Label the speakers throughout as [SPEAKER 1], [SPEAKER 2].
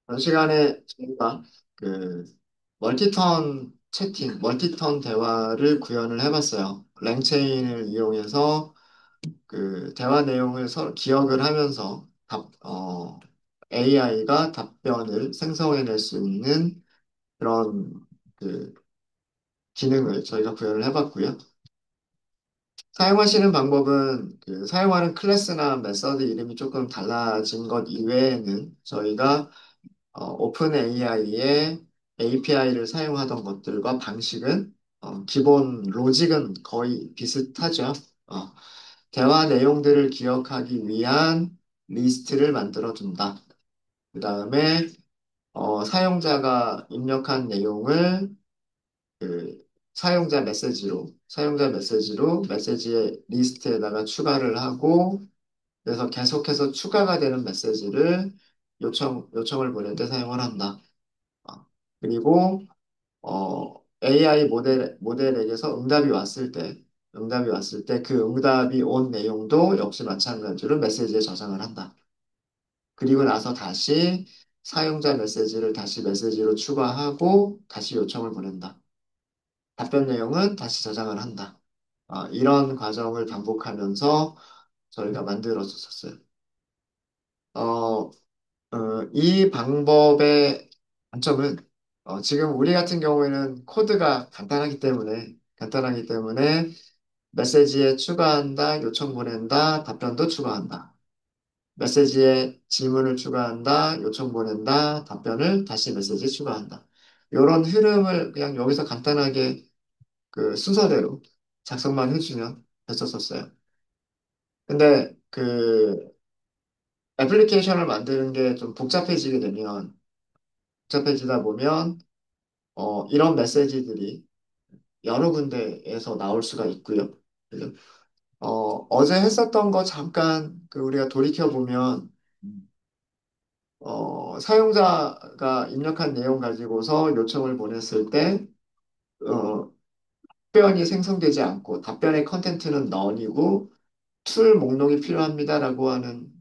[SPEAKER 1] 전 시간에 저희가 그 멀티턴 대화를 구현을 해봤어요. 랭체인을 이용해서 그 대화 내용을 서로 기억을 하면서 AI가 답변을 생성해낼 수 있는 그런 그 기능을 저희가 구현을 해봤고요. 사용하시는 방법은 그 사용하는 클래스나 메서드 이름이 조금 달라진 것 이외에는 저희가 오픈 AI의 API를 사용하던 것들과 방식은 기본 로직은 거의 비슷하죠. 어, 대화 내용들을 기억하기 위한 리스트를 만들어 둔다. 그 다음에 사용자가 입력한 내용을 그 사용자 메시지로 메시지의 리스트에다가 추가를 하고 그래서 계속해서 추가가 되는 메시지를 요청을 보낼 때 사용을 한다. 그리고 AI 모델에게서 응답이 왔을 때 그 응답이 온 내용도 역시 마찬가지로 메시지에 저장을 한다. 그리고 나서 다시 사용자 메시지를 다시 메시지로 추가하고 다시 요청을 보낸다. 답변 내용은 다시 저장을 한다. 이런 과정을 반복하면서 저희가 만들었었어요. 어, 이 방법의 단점은 지금 우리 같은 경우에는 코드가 간단하기 때문에 메시지에 추가한다, 요청 보낸다, 답변도 추가한다. 메시지에 질문을 추가한다, 요청 보낸다, 답변을 다시 메시지에 추가한다. 이런 흐름을 그냥 여기서 간단하게 그 순서대로 작성만 해주면 됐었었어요. 근데 그 애플리케이션을 만드는 게 좀 복잡해지다 보면 이런 메시지들이 여러 군데에서 나올 수가 있고요. 그죠? 어제 했었던 거 잠깐 그 우리가 돌이켜 보면 사용자가 입력한 내용 가지고서 요청을 보냈을 때 어, 답변이 생성되지 않고 답변의 컨텐츠는 넌이고 툴 목록이 필요합니다라고 하는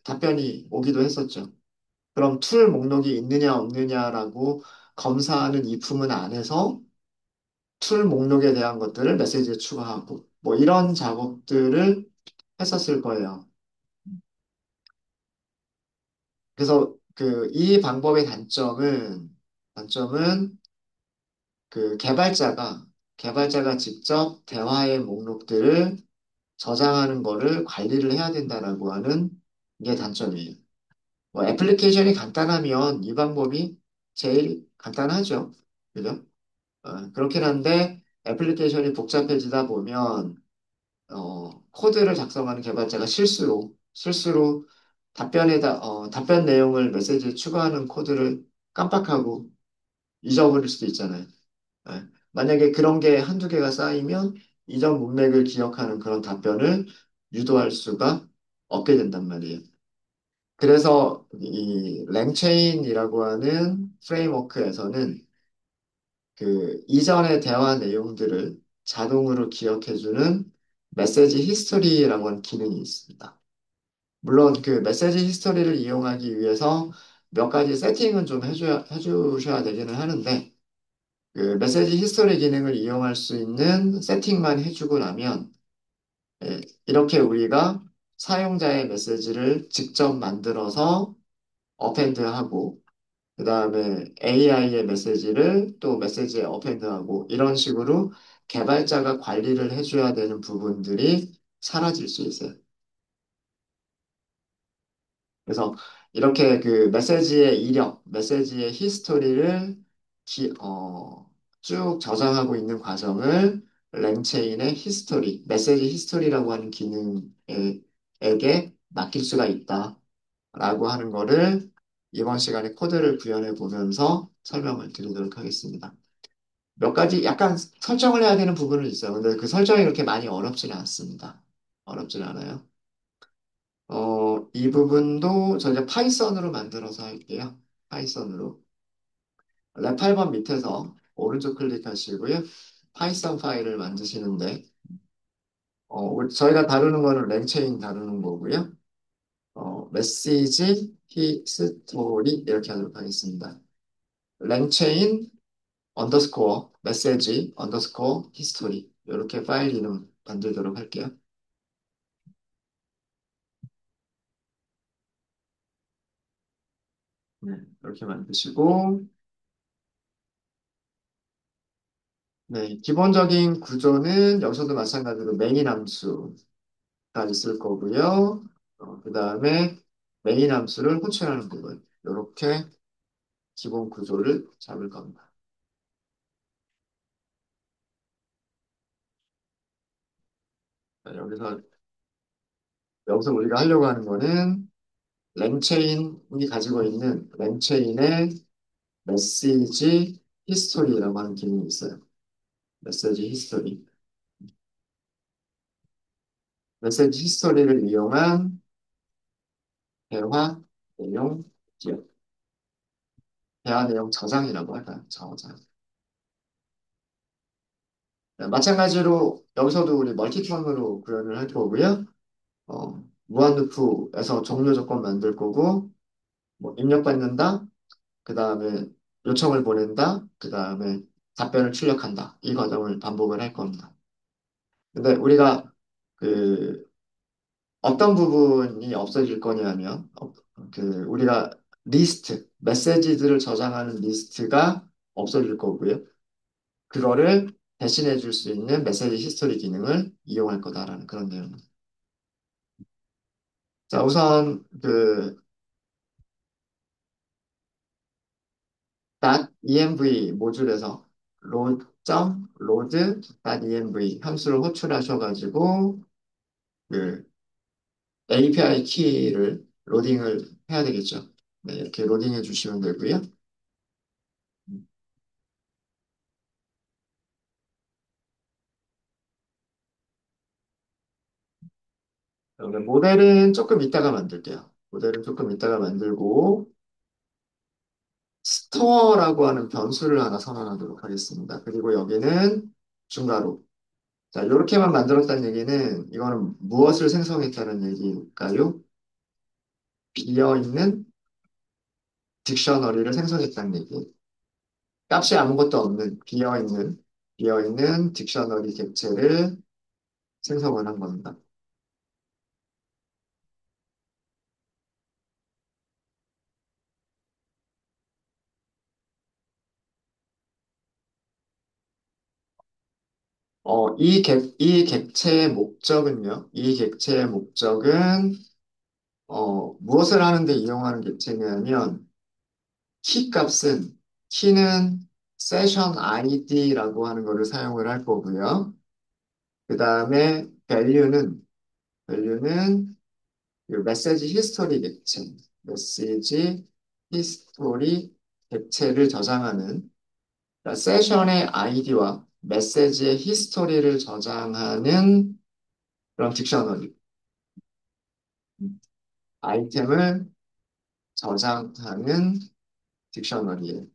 [SPEAKER 1] 답변이 오기도 했었죠. 그럼 툴 목록이 있느냐 없느냐라고 검사하는 이 부문 안에서 툴 목록에 대한 것들을 메시지에 추가하고 뭐 이런 작업들을 했었을 거예요. 그래서 그 이 방법의 단점은 그 개발자가 직접 대화의 목록들을 저장하는 거를 관리를 해야 된다라고 하는 게 단점이에요. 뭐 애플리케이션이 간단하면 이 방법이 제일 간단하죠. 그죠? 그렇긴 한데 애플리케이션이 복잡해지다 보면 코드를 작성하는 개발자가 실수로 답변 내용을 메시지에 추가하는 코드를 깜빡하고 잊어버릴 수도 있잖아요. 만약에 그런 게 한두 개가 쌓이면 이전 문맥을 기억하는 그런 답변을 유도할 수가 없게 된단 말이에요. 그래서 이 랭체인이라고 하는 프레임워크에서는 그 이전의 대화 내용들을 자동으로 기억해주는 메시지 히스토리라고 하는 기능이 있습니다. 물론 그 메시지 히스토리를 이용하기 위해서 몇 가지 세팅은 좀 해주셔야 되기는 하는데 그 메시지 히스토리 기능을 이용할 수 있는 세팅만 해주고 나면 이렇게 우리가 사용자의 메시지를 직접 만들어서 어펜드하고 그 다음에 AI의 메시지를 또 메시지에 어펜드하고 이런 식으로 개발자가 관리를 해줘야 되는 부분들이 사라질 수 있어요. 그래서 이렇게 그 메시지의 히스토리를 쭉 저장하고 있는 과정을 랭체인의 메시지 히스토리라고 하는 기능에게 맡길 수가 있다라고 하는 거를 이번 시간에 코드를 구현해 보면서 설명을 드리도록 하겠습니다. 몇 가지 약간 설정을 해야 되는 부분은 있어요. 근데 그 설정이 그렇게 많이 어렵지는 않습니다. 어렵진 않아요. 이 부분도 저희가 파이썬으로 만들어서 할게요. 파이썬으로. 랩 8번 밑에서 오른쪽 클릭하시고요. 파이썬 파일을 만드시는데, 저희가 다루는 거는 랭체인 다루는 거고요. 메시지 히스토리 이렇게 하도록 하겠습니다. 랭체인 언더스코어 메시지 언더스코어 히스토리 이렇게 파일 이름 만들도록 할게요. 네, 이렇게 만드시고 네, 기본적인 구조는 여기서도 마찬가지로 메인 함수가 있을 거고요. 그 다음에 메인 함수를 호출하는 부분 이렇게 기본 구조를 잡을 겁니다. 자, 여기서 우리가 하려고 하는 거는 랭체인이 가지고 있는 랭체인의 메시지 히스토리라고 하는 기능이 있어요. 메시지 히스토리. 메시지 히스토리를 이용한 대화 내용 기억. 대화 내용 저장이라고 할까요? 저장. 네, 마찬가지로 여기서도 우리 멀티텀으로 구현을 할 거고요. 무한루프에서 종료 조건 만들 거고, 뭐 입력받는다, 그 다음에 요청을 보낸다, 그 다음에 답변을 출력한다. 이 과정을 반복을 할 겁니다. 근데 우리가 그 어떤 부분이 없어질 거냐면, 우리가 메시지들을 저장하는 리스트가 없어질 거고요. 그거를 대신해 줄 수 있는 메시지 히스토리 기능을 이용할 거다라는 그런 내용입니다. 자, 우선 .env 모듈에서 load.env 함수를 호출하셔가지고 그 API 키를 로딩을 해야 되겠죠. 네, 이렇게 로딩해 주시면 되고요. 그러면 모델은 조금 이따가 만들게요. 모델은 조금 이따가 만들고 스토어라고 하는 변수를 하나 선언하도록 하겠습니다. 그리고 여기는 중괄호. 자, 이렇게만 만들었다는 얘기는 이거는 무엇을 생성했다는 얘기일까요? 비어있는 딕셔너리를 생성했다는 얘기. 값이 아무것도 없는 비어있는 딕셔너리 객체를 생성을 한 겁니다. 이 객체의 목적은요? 이 객체의 목적은 무엇을 하는데 이용하는 객체냐면 키는 세션 ID라고 하는 것을 사용을 할 거고요. 그 다음에 밸류는 그 메시지 히스토리 객체를 저장하는 그러니까 세션의 아이디와 메시지의 히스토리를 저장하는 그런 딕셔너리 아이템을 저장하는 딕셔너리예요.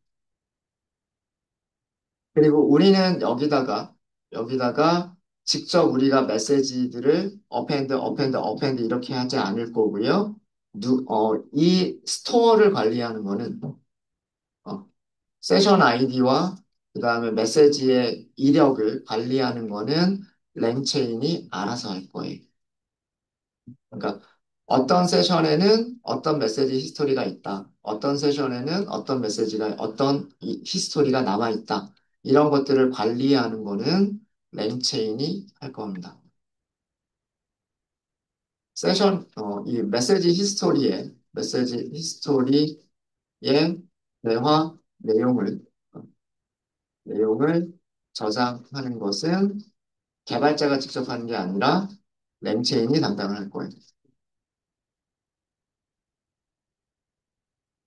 [SPEAKER 1] 그리고 우리는 여기다가 직접 우리가 메시지들을 어펜드 이렇게 하지 않을 거고요. 이 스토어를 관리하는 거는 어, 세션 아이디와 그 다음에 메시지의 이력을 관리하는 거는 랭체인이 알아서 할 거예요. 그러니까 어떤 세션에는 어떤 메시지 히스토리가 있다. 어떤 세션에는 어떤 히스토리가 남아 있다. 이런 것들을 관리하는 거는 랭체인이 할 겁니다. 이 메시지 히스토리의 대화 내용을 저장하는 것은 개발자가 직접 하는 게 아니라 랭체인이 담당을 할 거예요.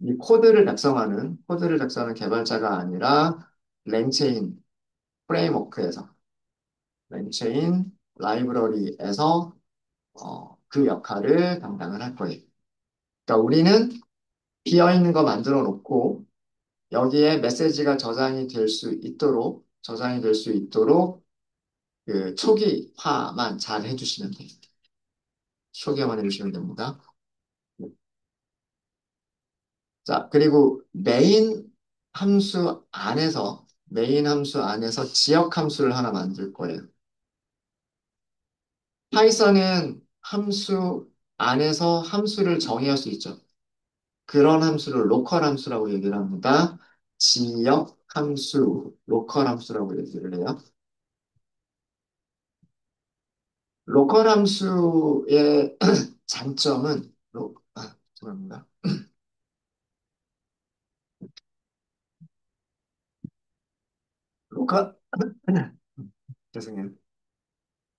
[SPEAKER 1] 이 코드를 작성하는 개발자가 아니라 랭체인 프레임워크에서, 랭체인 라이브러리에서 그 역할을 담당을 할 거예요. 그러니까 우리는 비어있는 거 만들어 놓고 여기에 메시지가 저장이 될 수 있도록 그 초기화만 잘 해주시면 돼요. 초기화만 해주시면 됩니다. 자, 그리고 메인 함수 안에서 지역 함수를 하나 만들 거예요. 파이썬은 함수 안에서 함수를 정의할 수 있죠. 그런 함수를 로컬 함수라고 얘기를 합니다. 지역 함수, 로컬 함수라고 얘기를 해요. 로컬 함수의 장점은, 죄송합니다. 로컬, 죄송해요.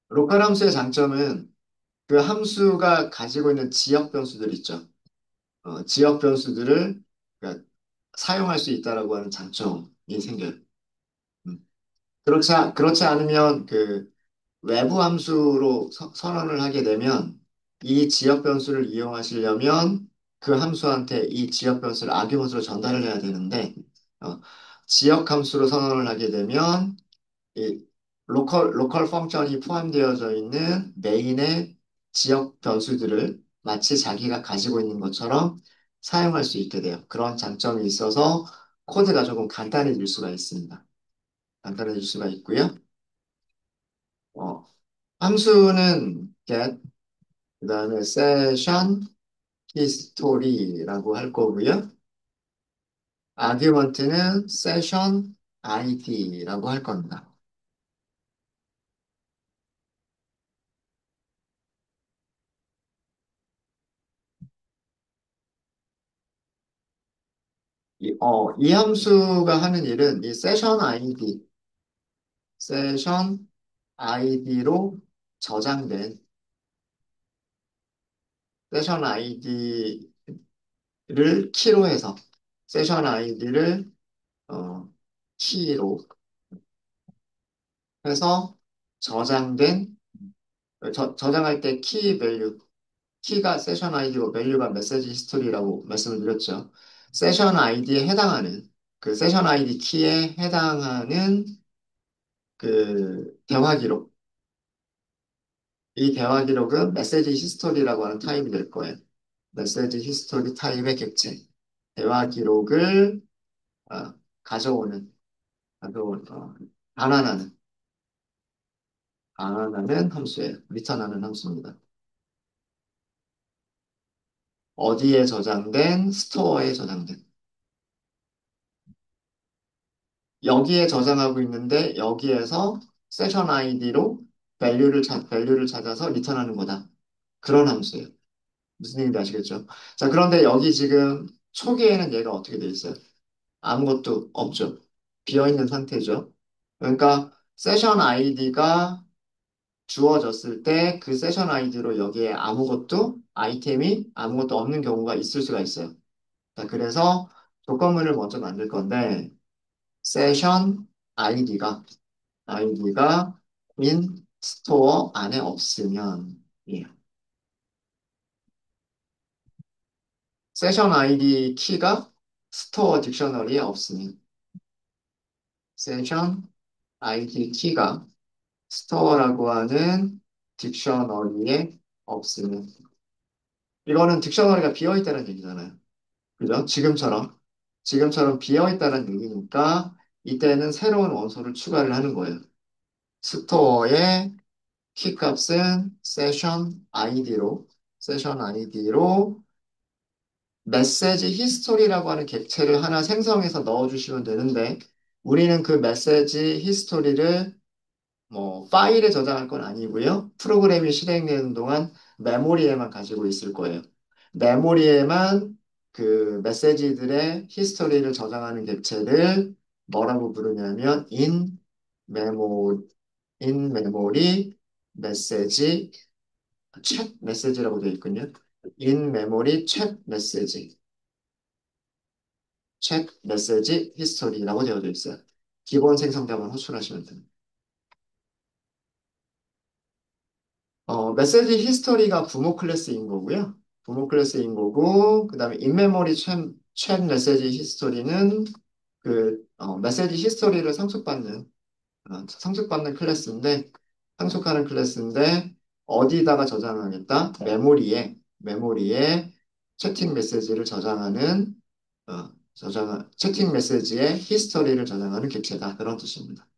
[SPEAKER 1] 로컬 함수의 장점은 그 함수가 가지고 있는 지역 변수들 있죠. 지역 변수들을 그러니까 사용할 수 있다라고 하는 장점이 생겨요. 음. 그렇지 않으면 그 외부 함수로 선언을 하게 되면 이 지역 변수를 이용하시려면 그 함수한테 이 지역 변수를 아규먼트로 전달을 해야 되는데 어, 지역 함수로 선언을 하게 되면 이 로컬 펑션이 포함되어져 있는 메인의 지역 변수들을 마치 자기가 가지고 있는 것처럼 사용할 수 있게 돼요. 그런 장점이 있어서 코드가 조금 간단해질 수가 있습니다. 간단해질 수가 있고요. 어, 함수는 get, 그다음에 session history라고 할 거고요. argument는 session id라고 할 겁니다. 이 함수가 하는 일은 이 세션 아이디로 저장된 세션 아이디를 키로 해서 세션 아이디를 어, 키로 해서 저장된 저장할 때 키 밸류 키가 세션 아이디고 밸류가 메시지 히스토리라고 말씀을 드렸죠. 세션 아이디에 해당하는 그 세션 아이디 키에 해당하는 그 대화 기록 이 대화 기록은 메시지 히스토리라고 하는 타입이 될 거예요. 메시지 히스토리 타입의 객체. 대화 기록을 어, 가져오는, 가져온, 반환하는, 반환하는 함수예요. 리턴하는 함수입니다. 어디에 저장된, 스토어에 저장된. 여기에 저장하고 있는데 여기에서 세션 아이디로 밸류를 찾아서 리턴하는 거다. 그런 함수예요. 무슨 얘기인지 아시겠죠? 자, 그런데 여기 지금 초기에는 얘가 어떻게 돼 있어요? 아무것도 없죠. 비어있는 상태죠. 그러니까 세션 아이디가 주어졌을 때 그 세션 아이디로 여기에 아이템이 아무것도 없는 경우가 있을 수가 있어요. 자, 그래서 조건문을 먼저 만들 건데 세션 아이디가 인 스토어 안에 없으면 예. 세션 아이디 키가 스토어 딕셔너리에 없으면 세션 아이디 키가 스토어라고 하는 딕셔너리에 없으면 이거는 딕셔너리가 비어 있다는 얘기잖아요. 그죠? 지금처럼 비어 있다는 얘기니까 이때는 새로운 원소를 추가를 하는 거예요. 스토어의 키값은 세션 아이디로 메시지 히스토리라고 하는 객체를 하나 생성해서 넣어주시면 되는데 우리는 그 메시지 히스토리를 뭐 파일에 저장할 건 아니고요. 프로그램이 실행되는 동안 메모리에만 가지고 있을 거예요. 메모리에만 그 메시지들의 히스토리를 저장하는 객체를 뭐라고 부르냐면 in memory 메시지 챗 메시지라고 되어 있군요. in memory 챗 메시지 히스토리라고 되어져 있어요. 기본 생성자만 호출하시면 됩니다. 메시지 히스토리가 부모 클래스인 거고요. 부모 클래스인 거고, 그 다음에 인메모리 챗 메시지 히스토리는 메시지 히스토리를 상속받는 상속하는 클래스인데, 어디다가 저장하겠다? 메모리에 채팅 메시지를 저장하는 채팅 메시지의 히스토리를 저장하는 객체다. 그런 뜻입니다.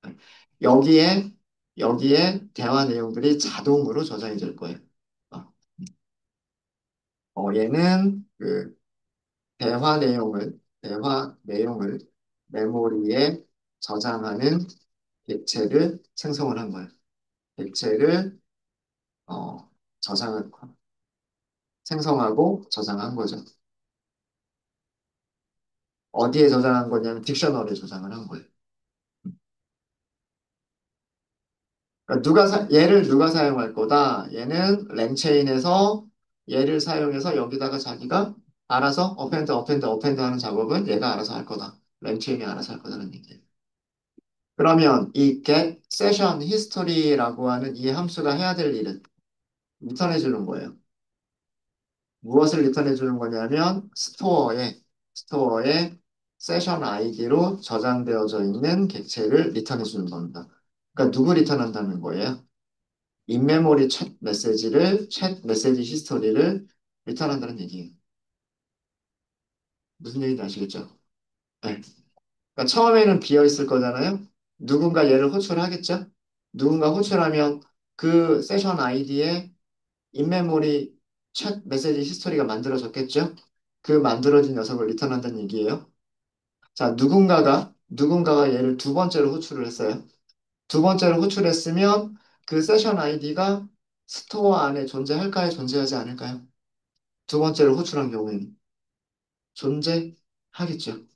[SPEAKER 1] 네. 여기에, 여기에 대화 내용들이 자동으로 저장이 될 거예요. 어, 얘는 그 대화 내용을 메모리에 저장하는 객체를 생성을 한 거예요. 객체를, 어, 저장을, 생성하고 저장한 거죠. 어디에 저장한 거냐면 딕셔너리에 저장을 한 거예요. 그러니까 얘를 누가 사용할 거다? 얘는 랭체인에서 얘를 사용해서 여기다가 자기가 알아서 어펜드 하는 작업은 얘가 알아서 할 거다. 랭체인이 알아서 할 거다는 얘기예요. 그러면 이 get session history라고 하는 이 함수가 해야 될 일은 리턴해 주는 거예요. 무엇을 리턴해 주는 거냐면 스토어에 세션 아이디로 저장되어져 있는 객체를 리턴해 주는 겁니다. 그러니까 누구 리턴한다는 거예요? 인메모리 챗 메시지 히스토리를 리턴한다는 얘기예요. 무슨 얘기인지 아시겠죠? 네. 그러니까 처음에는 비어 있을 거잖아요. 누군가 얘를 호출하겠죠? 누군가 호출하면 그 세션 아이디에 인메모리 챗 메시지 히스토리가 만들어졌겠죠? 그 만들어진 녀석을 리턴한다는 얘기예요. 자, 누군가가 얘를 두 번째로 호출을 했어요. 두 번째로 호출했으면 그 세션 아이디가 스토어 안에 존재할까요? 존재하지 않을까요? 두 번째로 호출한 경우에는 존재하겠죠.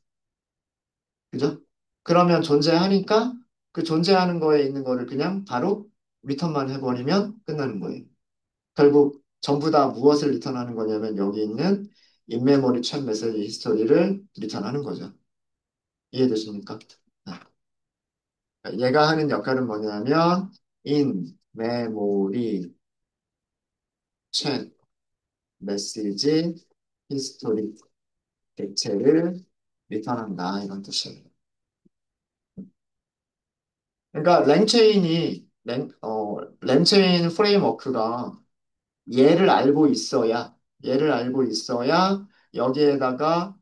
[SPEAKER 1] 그죠? 그러면 존재하니까 그 존재하는 거에 있는 거를 그냥 바로 리턴만 해버리면 끝나는 거예요. 결국 전부 다 무엇을 리턴하는 거냐면 여기 있는 인메모리 챗 메시지 히스토리를 리턴하는 거죠. 이해되십니까? 네. 얘가 하는 역할은 뭐냐면 in memory 챗 메시지 히스토리 객체를 리턴한다 이런 뜻이에요. 그러니까 랭체인 프레임워크가 얘를 알고 있어야 여기에다가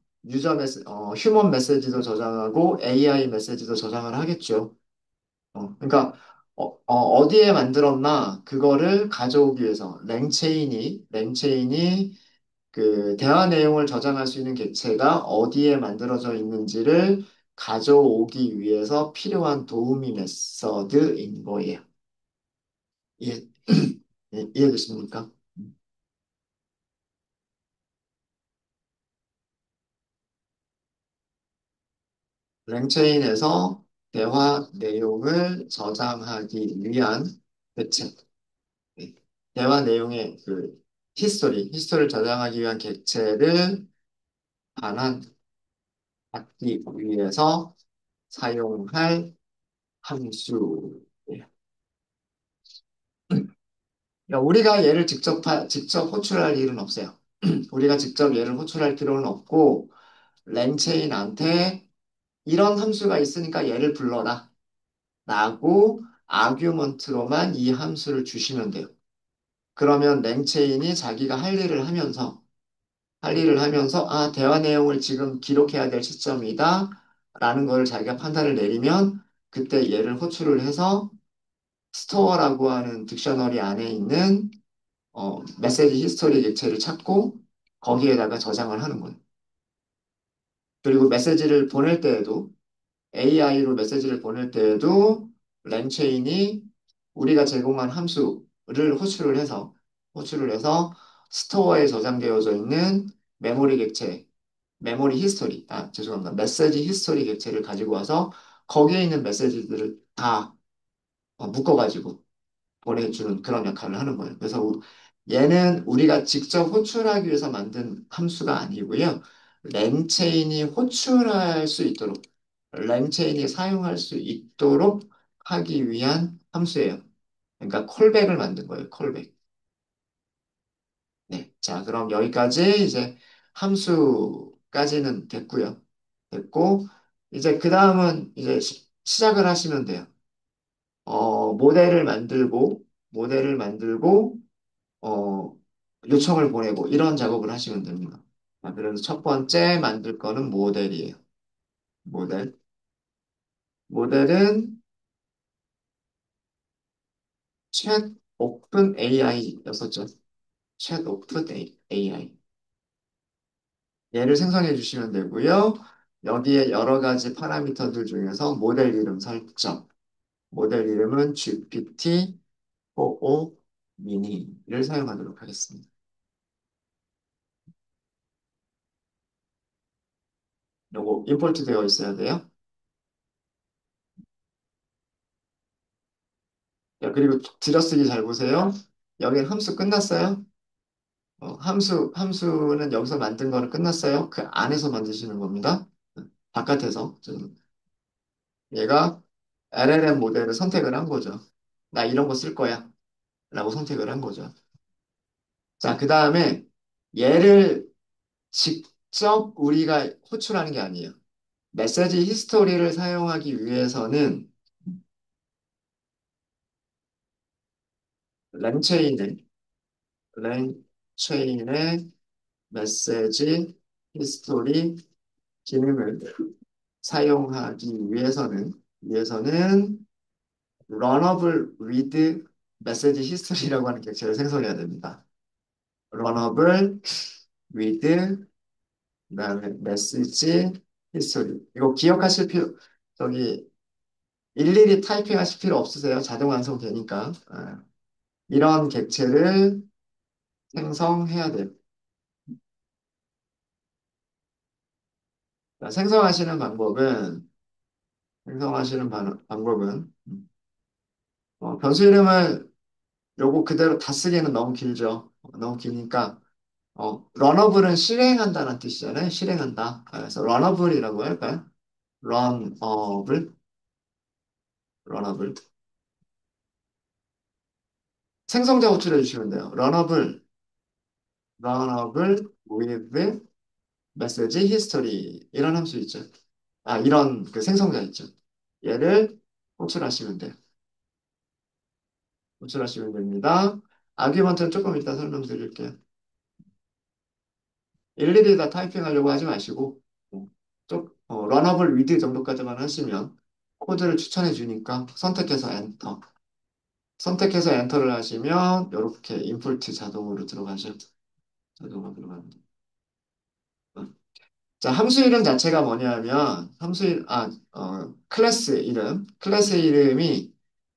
[SPEAKER 1] 휴먼 메시지도 저장하고 AI 메시지도 저장을 하겠죠. 그러니까 디에 만들었나 그거를 가져오기 위해서 랭체인이 그 대화 내용을 저장할 수 있는 객체가 어디에 만들어져 있는지를 가져오기 위해서 필요한 도우미 메서드인 거예요. 이해, 이해되십니까? 랭체인에서 대화 내용을 저장하기 위한 객체. 네. 대화 내용의 그 히스토리를 저장하기 위한 객체를 반환하기 위해서 사용할 함수예요. 그러니까 우리가 얘를 직접 호출할 일은 없어요. 우리가 직접 얘를 호출할 필요는 없고, 랭체인한테 이런 함수가 있으니까 얘를 불러라. 라고 아규먼트로만 이 함수를 주시면 돼요. 그러면 랭체인이 자기가 할 일을 하면서, 아, 대화 내용을 지금 기록해야 될 시점이다. 라는 걸 자기가 판단을 내리면, 그때 얘를 호출을 해서 스토어라고 하는 딕셔너리 안에 있는 메시지 히스토리 객체를 찾고 거기에다가 저장을 하는 거예요. 그리고 AI로 메시지를 보낼 때에도 랭체인이 우리가 제공한 함수를 호출을 해서 스토어에 저장되어져 있는 메모리 객체, 죄송합니다. 메시지 히스토리 객체를 가지고 와서 거기에 있는 메시지들을 다 묶어가지고 보내주는 그런 역할을 하는 거예요. 그래서 얘는 우리가 직접 호출하기 위해서 만든 함수가 아니고요. 랭체인이 호출할 수 있도록, 랭체인이 사용할 수 있도록 하기 위한 함수예요. 그러니까 콜백을 만든 거예요. 콜백. 네. 자, 그럼 여기까지 이제 함수까지는 됐고요. 됐고, 이제 그 다음은 이제 시작을 하시면 돼요. 모델을 만들고, 어, 요청을 보내고 이런 작업을 하시면 됩니다. 그래서 첫 번째 만들 거는 모델이에요. 모델. 모델은 챗 오픈 AI였었죠. 챗 오픈 AI. 얘를 생성해 주시면 되고요. 여기에 여러 가지 파라미터들 중에서 모델 이름 설정. 모델 이름은 GPT-4o mini를 사용하도록 하겠습니다. 요거 임포트 되어 있어야 돼요. 야, 그리고 들여쓰기 잘 보세요. 여기 함수 끝났어요? 함수는 여기서 만든 거는 끝났어요. 그 안에서 만드시는 겁니다. 바깥에서. 얘가 LLM 모델을 선택을 한 거죠. 나 이런 거 쓸 거야. 라고 선택을 한 거죠. 자, 그 다음에 얘를 직접 우리가 호출하는 게 아니에요. 메시지 히스토리를 사용하기 위해서는 랭체인의, 랭체인의 메시지 히스토리 기능을 사용하기 위해서는 런어블 리드 메시지 히스토리라고 하는 객체를 생성해야 됩니다. 런어블 리드 그다음에 메시지 히스토리 이거 기억하실 필요 저기 일일이 타이핑하실 필요 없으세요. 자동 완성되니까 이런 객체를 생성해야 돼요. 자, 생성하시는 방법은 변수 이름을 요거 그대로 다 쓰기에는 너무 길죠. 너무 기니까 런어블은 실행한다는 뜻이잖아요. 실행한다. 그래서 런어블이라고 할까요? 런어블, 런어블. 생성자 호출해 주시면 돼요. 런어블 with message history 이런 함수 있죠. 이런 그 생성자 있죠. 얘를 호출하시면 돼요. 호출하시면 됩니다. 아규먼트는 조금 이따 설명드릴게요. 일일이 다 타이핑하려고 하지 마시고 런어블 위드 정도까지만 하시면 코드를 추천해 주니까 선택해서 엔터를 하시면 이렇게 인풋 자동으로 들어가죠. 자동으로 들어갑니다. 자, 함수 이름 자체가 뭐냐면 클래스 이름이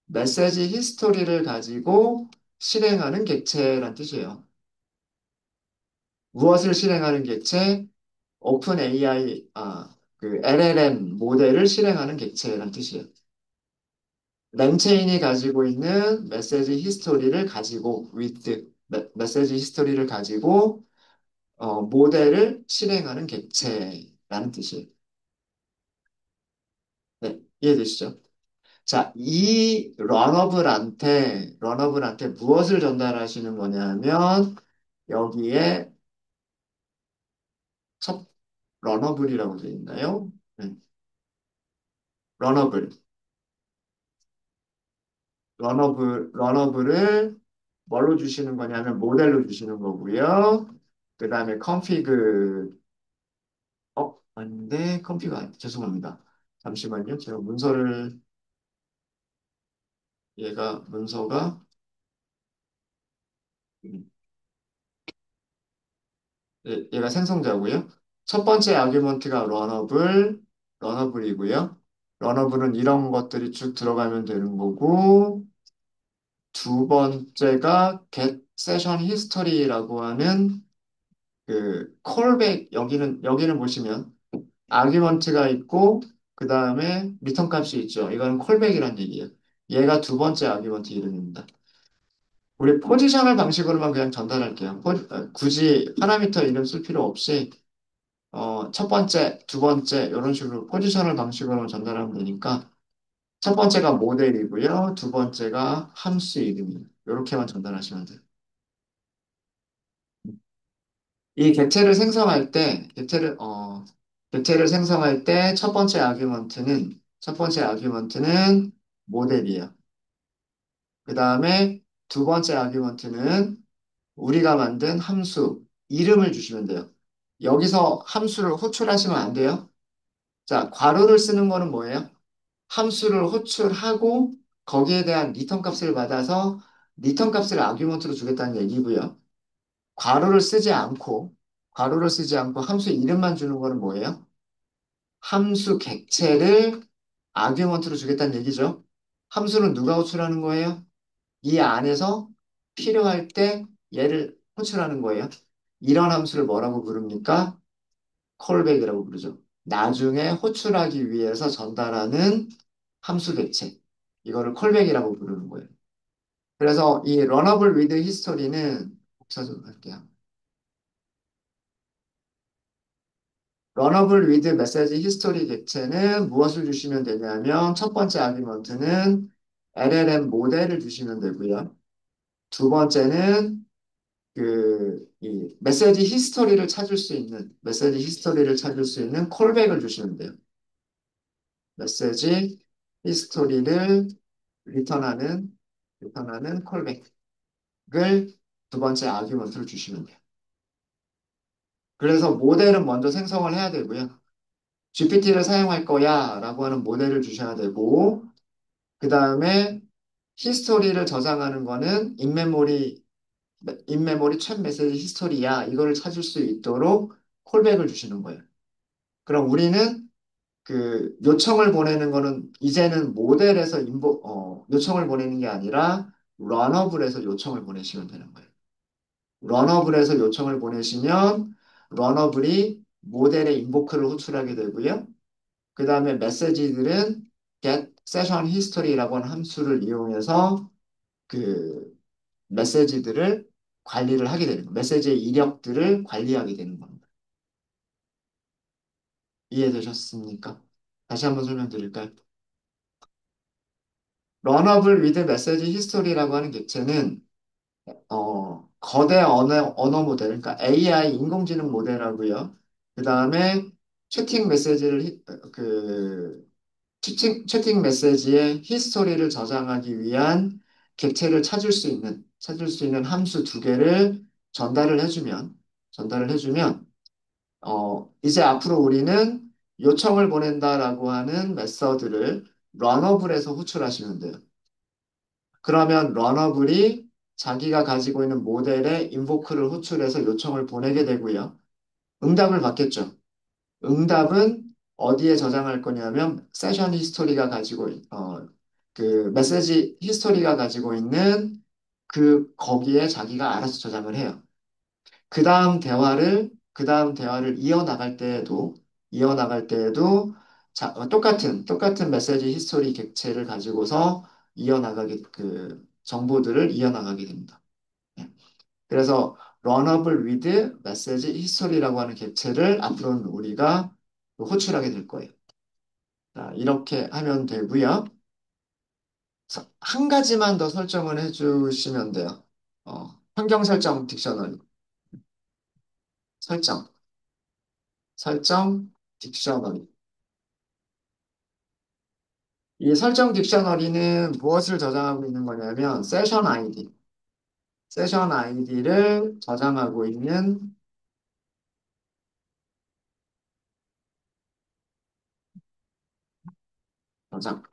[SPEAKER 1] 메시지 히스토리를 가지고 실행하는 객체란 뜻이에요. 무엇을 실행하는 객체? 오픈 AI 그 LLM 모델을 실행하는 객체란 뜻이에요. 랭체인이 가지고 있는 메시지 히스토리를 가지고 모델을 실행하는 객체라는 뜻이에요. 네, 이해되시죠? 자, 이 런어블한테 무엇을 전달하시는 거냐면, 여기에 첫 런어블이라고 되어 있나요? 네, 런어블. 러너블을 뭘로 주시는 거냐면, 모델로 주시는 거고요. 그 다음에 아닌데, 죄송합니다. 잠시만요. 제가 문서가, 음, 얘가 생성자고요. 첫 번째 아규먼트가 러너블이고요. 러너블은 이런 것들이 쭉 들어가면 되는 거고, 두 번째가 get session history라고 하는 그 콜백, 여기는 보시면 아규먼트가 있고, 그 다음에 리턴 값이 있죠. 이건 콜백이란 얘기예요. 얘가 두 번째 아규먼트 이름입니다. 우리 포지셔널 방식으로만 그냥 전달할게요. 굳이 파라미터 이름 쓸 필요 없이 첫 번째, 두 번째 이런 식으로 포지셔널 방식으로 전달하면 되니까 첫 번째가 모델이고요. 두 번째가 함수 이름이에요. 이렇게만 전달하시면 돼요. 이 객체를 생성할 때 첫 번째 아규먼트는 모델이에요. 그 다음에 두 번째 아규먼트는 우리가 만든 함수 이름을 주시면 돼요. 여기서 함수를 호출하시면 안 돼요. 자, 괄호를 쓰는 거는 뭐예요? 함수를 호출하고 거기에 대한 리턴 값을 받아서 리턴 값을 아규먼트로 주겠다는 얘기고요. 괄호를 쓰지 않고 괄호를 쓰지 않고 함수 이름만 주는 거는 뭐예요? 함수 객체를 아규먼트로 주겠다는 얘기죠. 함수는 누가 호출하는 거예요? 이 안에서 필요할 때 얘를 호출하는 거예요. 이런 함수를 뭐라고 부릅니까? 콜백이라고 부르죠. 나중에 호출하기 위해서 전달하는 함수 객체. 이거를 콜백이라고 부르는 거예요. 그래서 이 러너블 위드 히스토리는 복사 좀 할게요. 러너블 위드 메시지 히스토리 객체는 무엇을 주시면 되냐면 첫 번째 아규먼트는 LLM 모델을 주시면 되고요. 두 번째는 이 메시지 히스토리를 찾을 수 있는 콜백을 주시면 돼요. 메시지 히스토리를 리턴하는 콜백을 두 번째 아규먼트로 주시면 돼요. 그래서 모델은 먼저 생성을 해야 되고요. GPT를 사용할 거야 라고 하는 모델을 주셔야 되고, 그 다음에 히스토리를 저장하는 거는 인메모리 챗 메시지 히스토리야. 이거를 찾을 수 있도록 콜백을 주시는 거예요. 그럼 우리는 요청을 보내는 거는 이제는 모델에서 요청을 보내는 게 아니라 러너블에서 요청을 보내시면 되는 거예요. 러너블에서 요청을 보내시면 러너블이 모델의 인보크를 호출하게 되고요. 그 다음에 메시지들은 get session history라고 하는 함수를 이용해서 그 메시지들을 관리를 하게 되는 거예요. 메시지의 이력들을 관리하게 되는 겁니다. 이해되셨습니까? 다시 한번 설명드릴까요? 런어블 위드 메시지 히스토리라고 하는 객체는 거대 언어 모델, 그러니까 AI 인공지능 모델하고요. 그 다음에 채팅 메시지를 채팅 메시지의 히스토리를 저장하기 위한 객체를 찾을 수 있는 함수 두 개를 전달을 해주면 이제 앞으로 우리는 요청을 보낸다라고 하는 메서드를 런어블에서 호출하시면 돼요. 그러면 러너블이 자기가 가지고 있는 모델의 인보크를 호출해서 요청을 보내게 되고요. 응답을 받겠죠. 응답은 어디에 저장할 거냐면 세션 히스토리가 메시지 히스토리가 가지고 있는 거기에 자기가 알아서 저장을 해요. 그 다음 대화를 이어나갈 때에도 똑같은 메시지 히스토리 객체를 가지고서 정보들을 이어나가게 됩니다. 예. 그래서 런어블 위드 메시지 히스토리라고 하는 객체를 앞으로는 우리가 호출하게 될 거예요. 자, 이렇게 하면 되고요. 한 가지만 더 설정을 해주시면 돼요. 환경 설정 딕셔너리. 설정, 설정 딕셔너리. 이 설정 딕셔너리는 무엇을 저장하고 있는 거냐면 세션 아이디를 저장하고 있는 저장.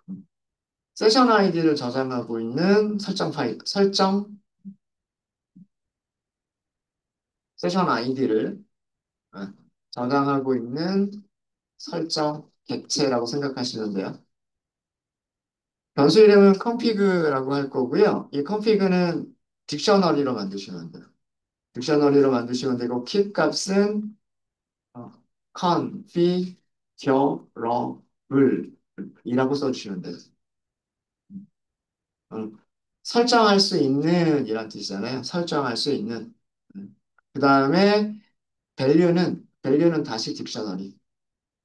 [SPEAKER 1] 세션 아이디를 저장하고 있는 세션 아이디를 저장하고 있는 설정 객체라고 생각하시면 돼요. 변수 이름은 config라고 할 거고요. 이 config는 딕셔너리로 만드시면 돼요. 딕셔너리로 만드시면 되고 keep 값은 어, configurable이라고 써주시면 돼요. 음, 설정할 수 있는 이란 뜻이잖아요. 설정할 수 있는. 그 다음에 value는 다시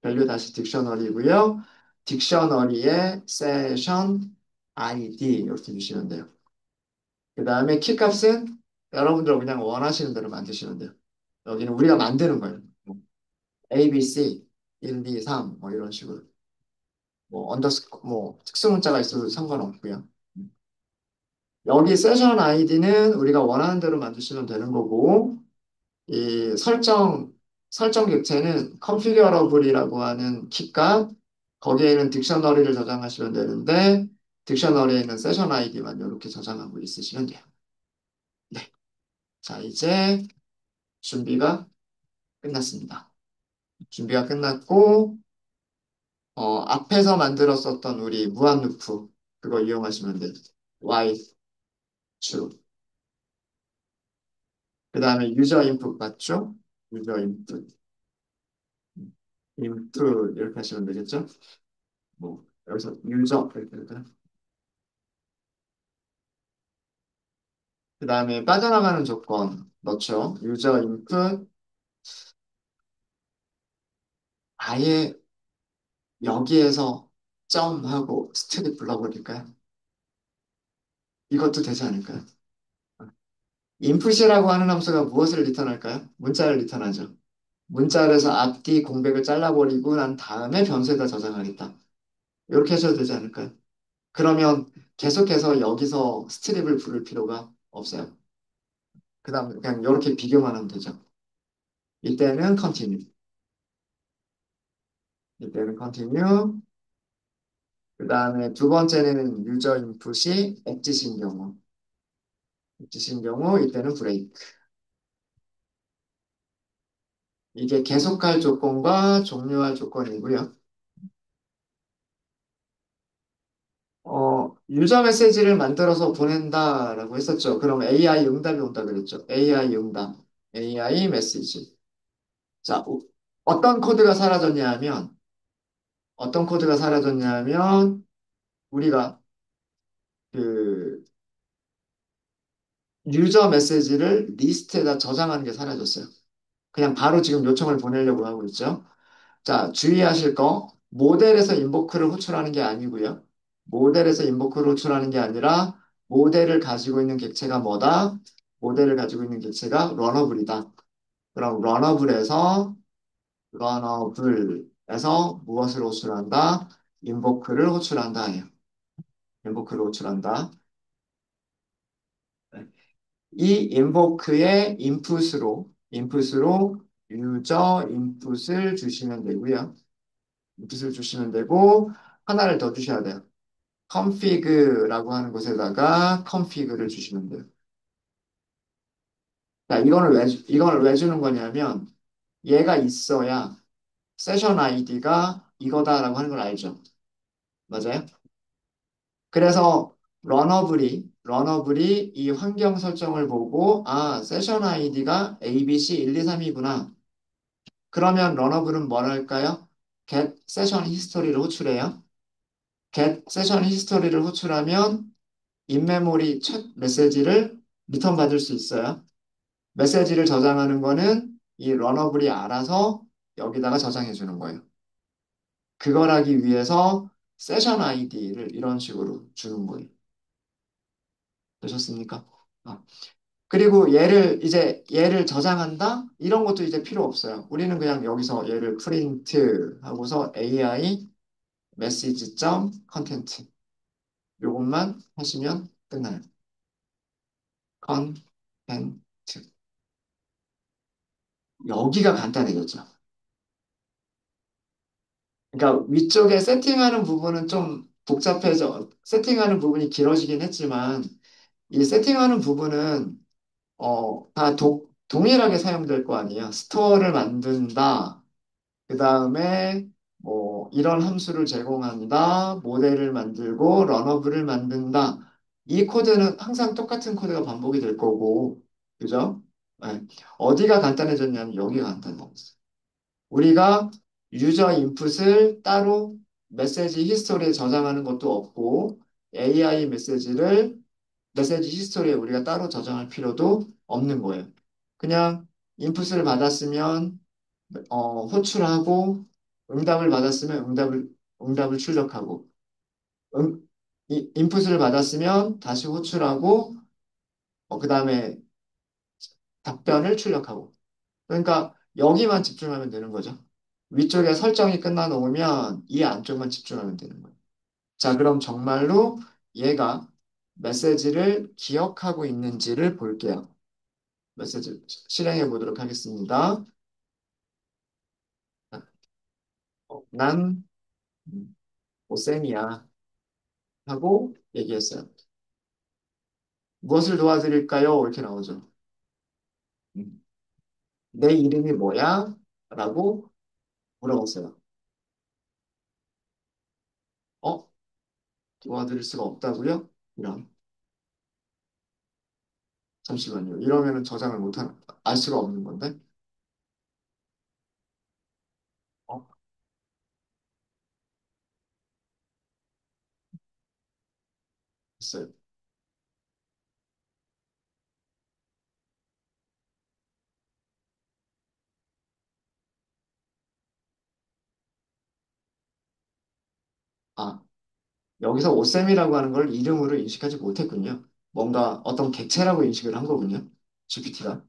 [SPEAKER 1] value 다시 딕셔너리고요. 딕셔너리의 세션 ID 이렇게 주시면 돼요. 그 다음에 키 값은 여러분들 그냥 원하시는 대로 만드시면 돼요. 여기는 우리가 만드는 거예요. 뭐 A, B, C 1, 2, 3 뭐 이런 식으로 뭐 특수 문자가 있어도 상관없고요. 여기 세션 아이디는 우리가 원하는 대로 만드시면 되는 거고 이 설정 객체는 configurable이라고 하는 킥과 거기에는 딕셔너리를 저장하시면 되는데 딕셔너리에는 세션 아이디만 이렇게 저장하고 있으시면 돼요. 네. 자, 이제 준비가 끝났습니다. 준비가 끝났고 앞에서 만들었었던 우리 무한 루프 그거 이용하시면 돼요. while true. 그 다음에 유저 인풋 맞죠? 유저 인풋. input 이렇게 하시면 되겠죠? 뭐 여기서 유저 이렇게 할까요? 그 다음에 빠져나가는 조건 넣죠. 유저 인풋 아예 여기에서 점하고 스트립 불러버릴까요? 이것도 되지 않을까요? 인풋이라고 하는 함수가 무엇을 리턴할까요? 문자를 리턴하죠. 문자에서 앞뒤 공백을 잘라버리고 난 다음에 변수에다 저장하겠다. 이렇게 하셔도 되지 않을까요? 그러면 계속해서 여기서 스트립을 부를 필요가 없어요. 그 다음 그냥 이렇게 비교만 하면 되죠. 이때는 continue. 이때는 continue. 그 다음에 두 번째는 유저 인풋이 엑짓인 경우. 엑짓인 경우 이때는 브레이크. 이게 계속할 조건과 종료할 조건이고요. 유저 메시지를 만들어서 보낸다라고 했었죠. 그럼 AI 응답이 온다 그랬죠. AI 응답, AI 메시지. 자, 어떤 코드가 사라졌냐 하면, 어떤 코드가 사라졌냐 하면, 우리가 그 유저 메시지를 리스트에다 저장하는 게 사라졌어요. 그냥 바로 지금 요청을 보내려고 하고 있죠. 자, 주의하실 거, 모델에서 인보크를 호출하는 게 아니고요. 모델에서 인보크를 호출하는 게 아니라, 모델을 가지고 있는 객체가 뭐다? 모델을 가지고 있는 객체가 러너블이다. 그럼 러너블에서 무엇을 호출한다? 인보크를 호출한다 해요. 인보크를 호출한다. 네. 이 인보크의 인풋으로 유저 인풋을 주시면 되고요. 인풋을 주시면 되고, 하나를 더 주셔야 돼요. config라고 하는 곳에다가 config를 주시면 돼요. 자, 이거를 왜 주는 거냐면, 얘가 있어야 세션 아이디가 이거다라고 하는 걸 알죠. 맞아요? 그래서 러너블이 이 환경 설정을 보고, 아, 세션 아이디가 ABC123이구나. 그러면 러너블은 뭘 할까요? get 세션 히스토리를 호출해요. get 세션 히스토리를 호출하면 인메모리 첫 메시지를 리턴 받을 수 있어요. 메시지를 저장하는 거는 이 러너블이 알아서 여기다가 저장해 주는 거예요. 그걸 하기 위해서 세션 아이디를 이런 식으로 주는 거예요. 되셨습니까? 아, 그리고 얘를 저장한다? 이런 것도 이제 필요 없어요. 우리는 그냥 여기서 얘를 프린트 하고서 AI 메시지 점 컨텐트 요것만 하시면 끝나요. 컨텐트. 여기가 간단해졌죠. 그러니까 위쪽에 세팅하는 부분은 좀 복잡해져, 세팅하는 부분이 길어지긴 했지만, 이 세팅하는 부분은, 다 동일하게 사용될 거 아니에요. 스토어를 만든다. 그 다음에, 뭐, 이런 함수를 제공한다. 모델을 만들고, 러너블을 만든다. 이 코드는 항상 똑같은 코드가 반복이 될 거고, 그죠? 네. 어디가 간단해졌냐면 여기가 간단해졌어요. 우리가 유저 인풋을 따로 메시지 히스토리에 저장하는 것도 없고 AI 메시지 히스토리에 우리가 따로 저장할 필요도 없는 거예요. 그냥 인풋을 받았으면 호출하고 응답을 받았으면 응답을 출력하고 인풋을 받았으면 다시 호출하고 그다음에 답변을 출력하고 그러니까 여기만 집중하면 되는 거죠. 위쪽에 설정이 끝나 놓으면 이 안쪽만 집중하면 되는 거예요. 자, 그럼 정말로 얘가 메시지를 기억하고 있는지를 볼게요. 메시지 실행해 보도록 하겠습니다. 난 오쌤이야 하고 얘기했어요. 무엇을 도와드릴까요? 이렇게 나오죠. 음. 내 이름이 뭐야? 라고 물어봤어요. 어? 도와드릴 수가 없다고요? 이런. 잠시만요. 이러면은 저장을 못하는, 알 수가 없는 건데? 어? 됐어요. 아, 여기서 오쌤이라고 하는 걸 이름으로 인식하지 못했군요. 뭔가 어떤 객체라고 인식을 한 거군요. GPT가.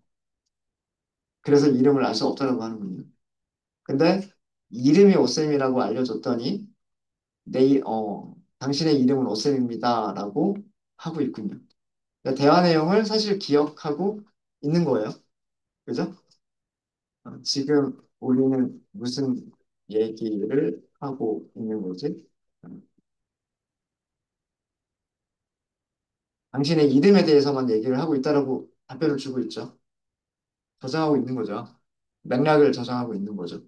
[SPEAKER 1] 그래서 이름을 알 수 없다고 하는군요. 근데 이름이 오쌤이라고 알려줬더니 당신의 이름은 오쌤입니다라고 하고 있군요. 그러니까 대화 내용을 사실 기억하고 있는 거예요. 그죠? 지금 우리는 무슨 얘기를 하고 있는 거지? 어, 당신의 이름에 대해서만 얘기를 하고 있다라고 답변을 주고 있죠. 저장하고 있는 거죠. 맥락을 저장하고 있는 거죠.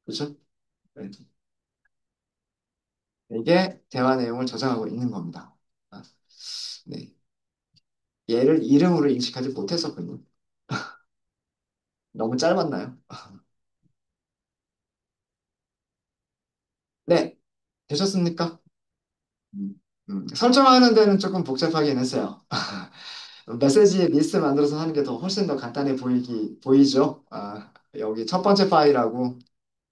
[SPEAKER 1] 그렇죠? 네. 이게 대화 내용을 저장하고 있는 겁니다. 아, 네. 얘를 이름으로 인식하지 못했었군요. 너무 짧았나요? 네. 되셨습니까? 음, 설정하는 데는 조금 복잡하긴 했어요. 메시지 리스트 만들어서 하는 게 더 훨씬 더 간단해 보이죠? 여기 첫 번째 파일하고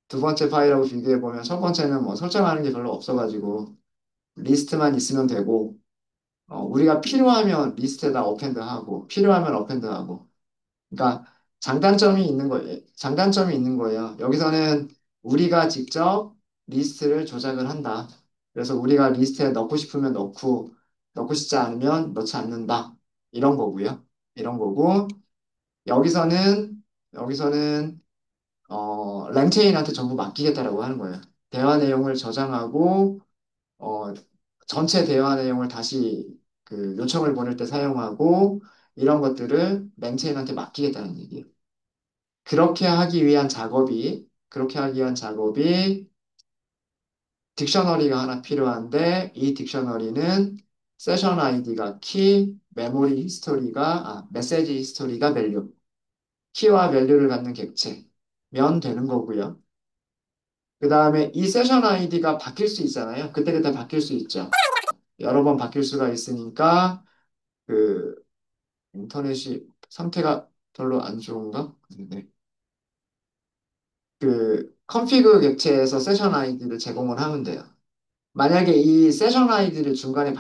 [SPEAKER 1] 두 번째 파일하고 비교해 보면 첫 번째는 뭐 설정하는 게 별로 없어가지고 리스트만 있으면 되고, 우리가 필요하면 리스트에다 어펜드하고, 필요하면 어펜드하고. 그러니까 장단점이 있는 거예요. 여기서는 우리가 직접 리스트를 조작을 한다. 그래서 우리가 리스트에 넣고 싶으면 넣고, 넣고 싶지 않으면 넣지 않는다. 이런 거고요. 이런 거고, 여기서는, 여기서는, 랭체인한테 전부 맡기겠다라고 하는 거예요. 대화 내용을 저장하고, 어, 전체 대화 내용을 다시 그 요청을 보낼 때 사용하고, 이런 것들을 랭체인한테 맡기겠다는 얘기예요. 그렇게 하기 위한 작업이 딕셔너리가 하나 필요한데, 이 딕셔너리는 세션 아이디가 키, 메시지 히스토리가 밸류. 키와 밸류를 갖는 객체면 되는 거고요. 그 다음에 이 세션 아이디가 바뀔 수 있잖아요. 그때그때 바뀔 수 있죠. 여러 번 바뀔 수가 있으니까, 그, 인터넷이 상태가 별로 안 좋은가? 네. 그, 컨피그 객체에서 세션 아이디를 제공을 하면 돼요. 만약에 이 세션 아이디를 중간에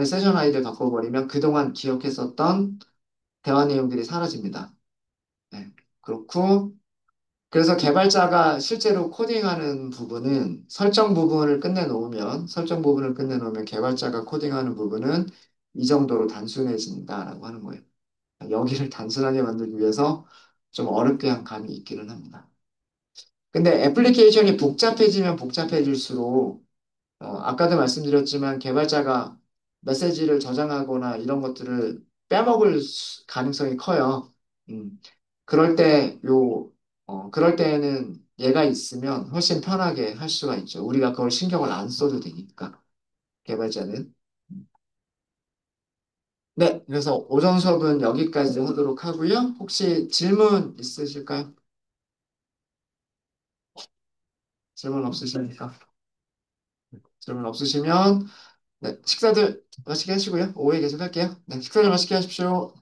[SPEAKER 1] 세션 아이디를 바꿔버리면 그동안 기억했었던 대화 내용들이 사라집니다. 네. 그렇고, 그래서 개발자가 실제로 코딩하는 부분은 설정 부분을 끝내놓으면 개발자가 코딩하는 부분은 이 정도로 단순해진다라고 하는 거예요. 여기를 단순하게 만들기 위해서 좀 어렵게 한 감이 있기는 합니다. 근데 애플리케이션이 복잡해지면 복잡해질수록 아까도 말씀드렸지만 개발자가 메시지를 저장하거나 이런 것들을 가능성이 커요. 음, 그럴 때에는 얘가 있으면 훨씬 편하게 할 수가 있죠. 우리가 그걸 신경을 안 써도 되니까, 개발자는. 네, 그래서 오전 수업은 여기까지 하도록 하고요. 혹시 질문 있으실까요? 질문 없으십니까? 질문 없으시면, 네, 식사들 맛있게 하시고요. 오후에 계속 할게요. 네, 식사들 맛있게 하십시오.